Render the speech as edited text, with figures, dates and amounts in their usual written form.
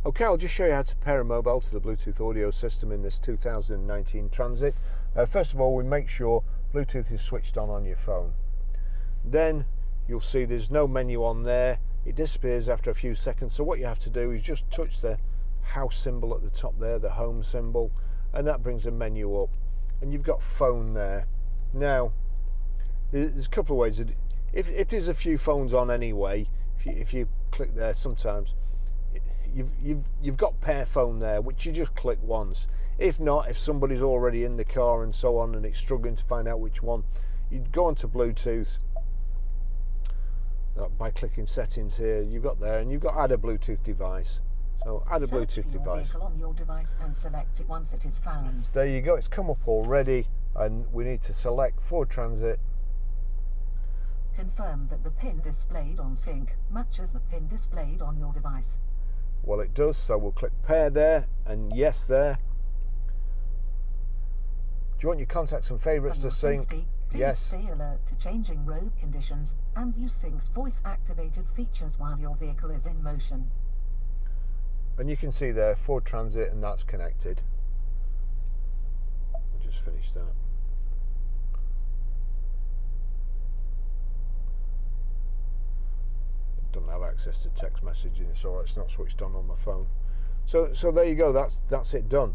Okay, I'll just show you how to pair a mobile to the Bluetooth audio system in this 2019 Transit. First of all, we make sure Bluetooth is switched on your phone. Then you'll see there's no menu on there. It disappears after a few seconds. So what you have to do is just touch the house symbol at the top there, the home symbol, and that brings a menu up. And you've got phone there. Now, there's a couple of ways. If there's a few phones on anyway, if you click there, sometimes you've got pair phone there, which you just click once. If not, if somebody's already in the car and so on and it's struggling to find out which one, you'd go onto Bluetooth by clicking settings here. You've got there, and you've got add a Bluetooth device. So add a Bluetooth device. On your device and select it once it is found. There you go, it's come up already, and we need to select Ford Transit. Confirm that the pin displayed on sync matches the pin displayed on your device. Well, it does, so we'll click pair there and yes there. Do you want your contacts and favourites to sync? Please yes. Stay alert to changing road conditions and use Sync's voice activated features while your vehicle is in motion. And you can see there Ford Transit, and that's connected. I'll just finish that. Don't have access to text messaging, so it's not switched on my phone. So there you go, that's it done.